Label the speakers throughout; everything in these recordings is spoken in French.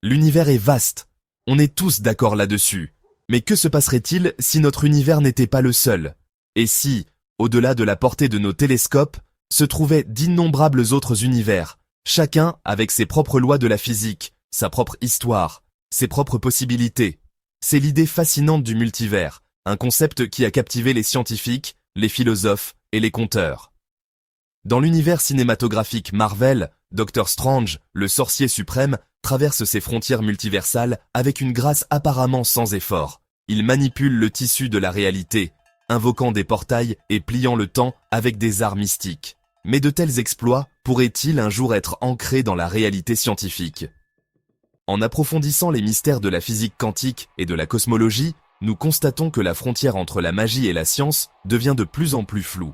Speaker 1: L'univers est vaste. On est tous d'accord là-dessus. Mais que se passerait-il si notre univers n'était pas le seul? Et si, au-delà de la portée de nos télescopes, se trouvaient d'innombrables autres univers, chacun avec ses propres lois de la physique, sa propre histoire, ses propres possibilités? C'est l'idée fascinante du multivers, un concept qui a captivé les scientifiques, les philosophes et les conteurs. Dans l'univers cinématographique Marvel, Doctor Strange, le sorcier suprême, traverse ses frontières multiversales avec une grâce apparemment sans effort. Il manipule le tissu de la réalité, invoquant des portails et pliant le temps avec des arts mystiques. Mais de tels exploits pourraient-ils un jour être ancrés dans la réalité scientifique? En approfondissant les mystères de la physique quantique et de la cosmologie, nous constatons que la frontière entre la magie et la science devient de plus en plus floue.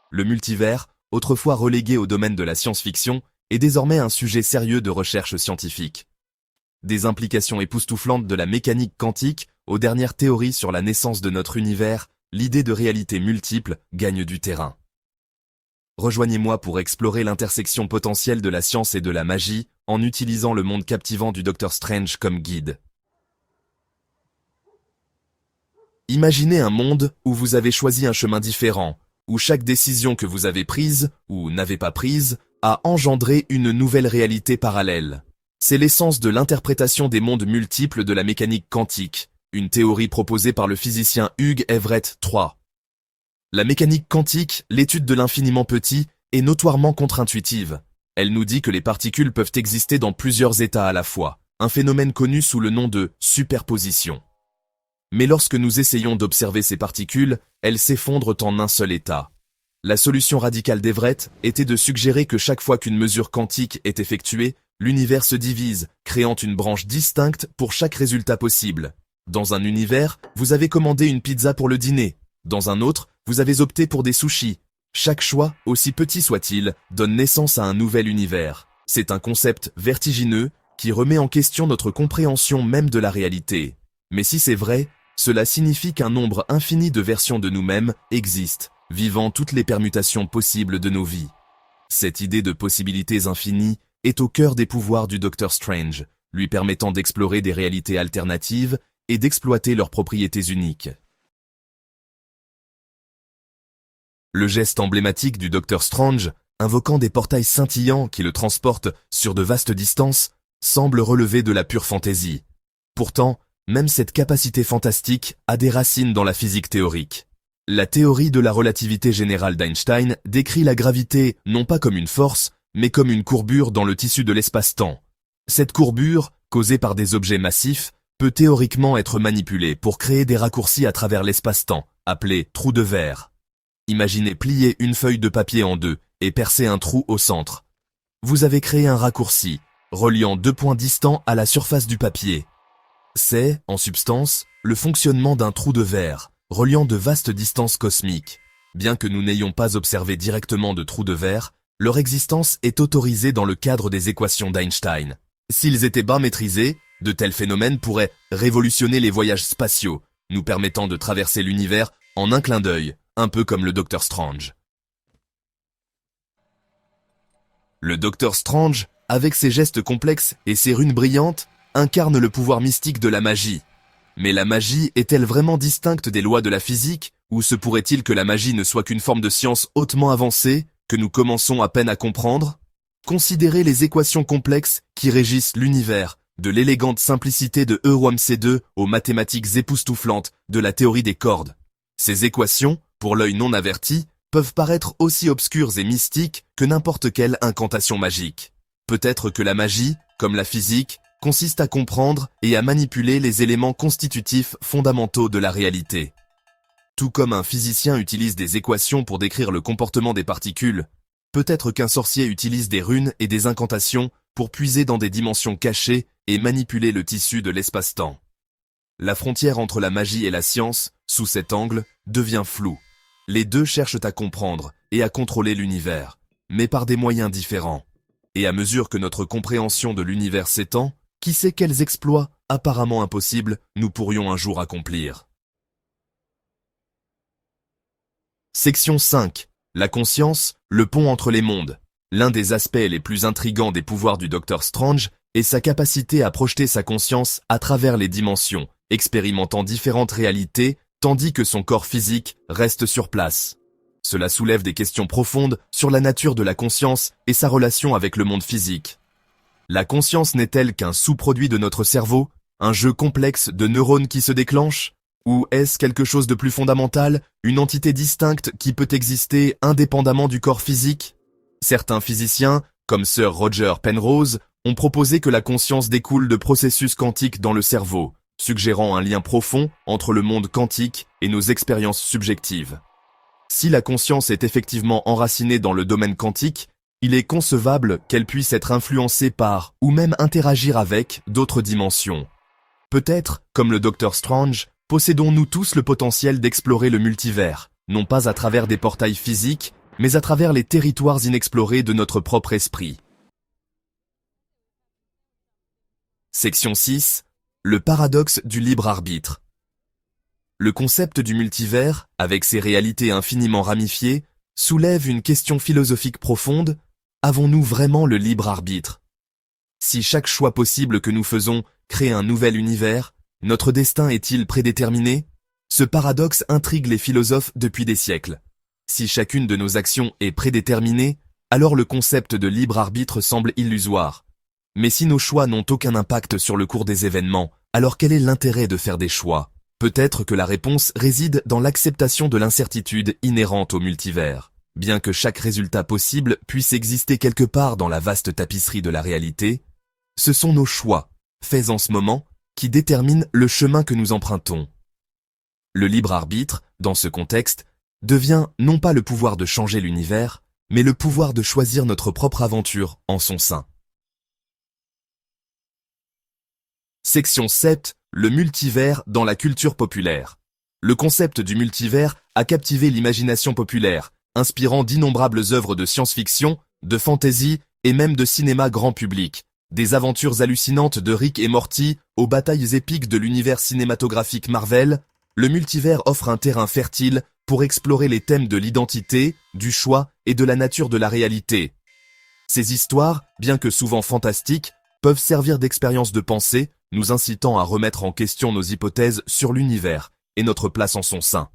Speaker 1: Le multivers, autrefois relégué au domaine de la science-fiction, est désormais un sujet sérieux de recherche scientifique. Des implications époustouflantes de la mécanique quantique aux dernières théories sur la naissance de notre univers, l'idée de réalité multiple gagne du terrain. Rejoignez-moi pour explorer l'intersection potentielle de la science et de la magie en utilisant le monde captivant du Docteur Strange comme guide. Imaginez un monde où vous avez choisi un chemin différent, où chaque décision que vous avez prise, ou n'avez pas prise, a engendré une nouvelle réalité parallèle. C'est l'essence de l'interprétation des mondes multiples de la mécanique quantique, une théorie proposée par le physicien Hugh Everett III. La mécanique quantique, l'étude de l'infiniment petit, est notoirement contre-intuitive. Elle nous dit que les particules peuvent exister dans plusieurs états à la fois, un phénomène connu sous le nom de superposition. Mais lorsque nous essayons d'observer ces particules, elles s'effondrent en un seul état. La solution radicale d'Everett était de suggérer que chaque fois qu'une mesure quantique est effectuée, l'univers se divise, créant une branche distincte pour chaque résultat possible. Dans un univers, vous avez commandé une pizza pour le dîner. Dans un autre, vous avez opté pour des sushis. Chaque choix, aussi petit soit-il, donne naissance à un nouvel univers. C'est un concept vertigineux qui remet en question notre compréhension même de la réalité. Mais si c'est vrai, cela signifie qu'un nombre infini de versions de nous-mêmes existent, vivant toutes les permutations possibles de nos vies. Cette idée de possibilités infinies est au cœur des pouvoirs du Docteur Strange, lui permettant d'explorer des réalités alternatives et d'exploiter leurs propriétés uniques. Le geste emblématique du Docteur Strange, invoquant des portails scintillants qui le transportent sur de vastes distances, semble relever de la pure fantaisie. Pourtant, même cette capacité fantastique a des racines dans la physique théorique. La théorie de la relativité générale d'Einstein décrit la gravité non pas comme une force, mais comme une courbure dans le tissu de l'espace-temps. Cette courbure, causée par des objets massifs, peut théoriquement être manipulée pour créer des raccourcis à travers l'espace-temps, appelés trous de verre. Imaginez plier une feuille de papier en deux et percer un trou au centre. Vous avez créé un raccourci, reliant deux points distants à la surface du papier. C'est, en substance, le fonctionnement d'un trou de verre, reliant de vastes distances cosmiques. Bien que nous n'ayons pas observé directement de trous de verre, leur existence est autorisée dans le cadre des équations d'Einstein. S'ils étaient bas maîtrisés, de tels phénomènes pourraient révolutionner les voyages spatiaux, nous permettant de traverser l'univers en un clin d'œil, un peu comme le Docteur Strange. Le Docteur Strange, avec ses gestes complexes et ses runes brillantes, incarne le pouvoir mystique de la magie. Mais la magie est-elle vraiment distincte des lois de la physique, ou se pourrait-il que la magie ne soit qu'une forme de science hautement avancée, que nous commençons à peine à comprendre? Considérez les équations complexes qui régissent l'univers, de l'élégante simplicité de Eurom-C2 aux mathématiques époustouflantes de la théorie des cordes. Ces équations, pour l'œil non averti, peuvent paraître aussi obscures et mystiques que n'importe quelle incantation magique. Peut-être que la magie, comme la physique, consiste à comprendre et à manipuler les éléments constitutifs fondamentaux de la réalité. Tout comme un physicien utilise des équations pour décrire le comportement des particules, peut-être qu'un sorcier utilise des runes et des incantations pour puiser dans des dimensions cachées et manipuler le tissu de l'espace-temps. La frontière entre la magie et la science, sous cet angle, devient floue. Les deux cherchent à comprendre et à contrôler l'univers, mais par des moyens différents. Et à mesure que notre compréhension de l'univers s'étend, qui sait quels exploits, apparemment impossibles, nous pourrions un jour accomplir. Section 5. La conscience, le pont entre les mondes. L'un des aspects les plus intrigants des pouvoirs du Docteur Strange et sa capacité à projeter sa conscience à travers les dimensions, expérimentant différentes réalités, tandis que son corps physique reste sur place. Cela soulève des questions profondes sur la nature de la conscience et sa relation avec le monde physique. La conscience n'est-elle qu'un sous-produit de notre cerveau, un jeu complexe de neurones qui se déclenchent? Ou est-ce quelque chose de plus fondamental, une entité distincte qui peut exister indépendamment du corps physique? Certains physiciens, comme Sir Roger Penrose, ont proposé que la conscience découle de processus quantiques dans le cerveau, suggérant un lien profond entre le monde quantique et nos expériences subjectives. Si la conscience est effectivement enracinée dans le domaine quantique, il est concevable qu'elle puisse être influencée par, ou même interagir avec, d'autres dimensions. Peut-être, comme le Dr Strange, possédons-nous tous le potentiel d'explorer le multivers, non pas à travers des portails physiques, mais à travers les territoires inexplorés de notre propre esprit. Section 6. Le paradoxe du libre arbitre. Le concept du multivers, avec ses réalités infiniment ramifiées, soulève une question philosophique profonde. Avons-nous vraiment le libre arbitre? Si chaque choix possible que nous faisons crée un nouvel univers, notre destin est-il prédéterminé? Ce paradoxe intrigue les philosophes depuis des siècles. Si chacune de nos actions est prédéterminée, alors le concept de libre arbitre semble illusoire. Mais si nos choix n'ont aucun impact sur le cours des événements, alors quel est l'intérêt de faire des choix? Peut-être que la réponse réside dans l'acceptation de l'incertitude inhérente au multivers. Bien que chaque résultat possible puisse exister quelque part dans la vaste tapisserie de la réalité, ce sont nos choix, faits en ce moment, qui déterminent le chemin que nous empruntons. Le libre arbitre, dans ce contexte, devient non pas le pouvoir de changer l'univers, mais le pouvoir de choisir notre propre aventure en son sein. Section 7. Le multivers dans la culture populaire. Le concept du multivers a captivé l'imagination populaire, inspirant d'innombrables œuvres de science-fiction, de fantasy et même de cinéma grand public. Des aventures hallucinantes de Rick et Morty aux batailles épiques de l'univers cinématographique Marvel, le multivers offre un terrain fertile pour explorer les thèmes de l'identité, du choix et de la nature de la réalité. Ces histoires, bien que souvent fantastiques, peuvent servir d'expérience de pensée, nous incitant à remettre en question nos hypothèses sur l'univers et notre place en son sein.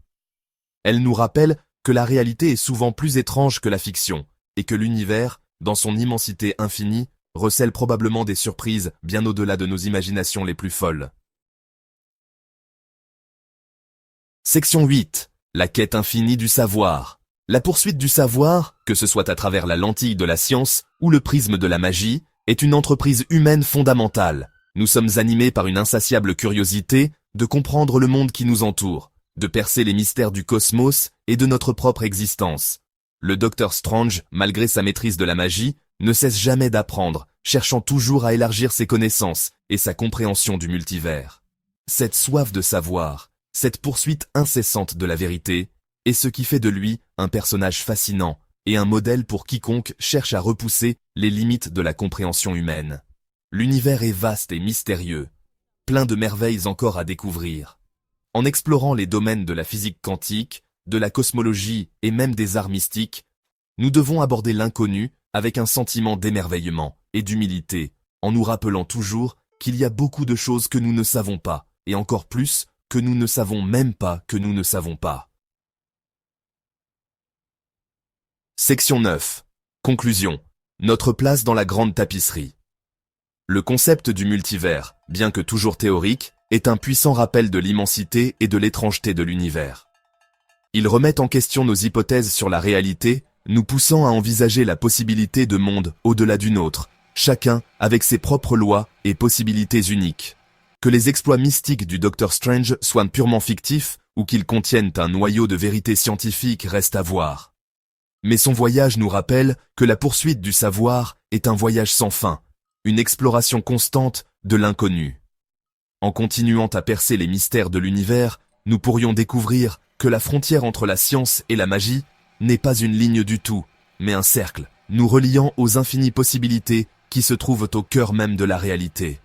Speaker 1: Elles nous rappellent que la réalité est souvent plus étrange que la fiction, et que l'univers, dans son immensité infinie, recèle probablement des surprises bien au-delà de nos imaginations les plus folles. Section 8. La quête infinie du savoir. La poursuite du savoir, que ce soit à travers la lentille de la science ou le prisme de la magie, est une entreprise humaine fondamentale. Nous sommes animés par une insatiable curiosité de comprendre le monde qui nous entoure, de percer les mystères du cosmos et de notre propre existence. Le Dr Strange, malgré sa maîtrise de la magie, ne cesse jamais d'apprendre, cherchant toujours à élargir ses connaissances et sa compréhension du multivers. Cette soif de savoir, cette poursuite incessante de la vérité, est ce qui fait de lui un personnage fascinant et un modèle pour quiconque cherche à repousser les limites de la compréhension humaine. L'univers est vaste et mystérieux, plein de merveilles encore à découvrir. En explorant les domaines de la physique quantique, de la cosmologie et même des arts mystiques, nous devons aborder l'inconnu avec un sentiment d'émerveillement et d'humilité, en nous rappelant toujours qu'il y a beaucoup de choses que nous ne savons pas, et encore plus que nous ne savons même pas que nous ne savons pas. Section 9. Conclusion. Notre place dans la grande tapisserie. Le concept du multivers, bien que toujours théorique, est un puissant rappel de l'immensité et de l'étrangeté de l'univers. Il remet en question nos hypothèses sur la réalité, nous poussant à envisager la possibilité de mondes au-delà du nôtre, chacun avec ses propres lois et possibilités uniques. Que les exploits mystiques du Dr Strange soient purement fictifs ou qu'ils contiennent un noyau de vérité scientifique reste à voir. Mais son voyage nous rappelle que la poursuite du savoir est un voyage sans fin, une exploration constante de l'inconnu. En continuant à percer les mystères de l'univers, nous pourrions découvrir que la frontière entre la science et la magie n'est pas une ligne du tout, mais un cercle, nous reliant aux infinies possibilités qui se trouvent au cœur même de la réalité.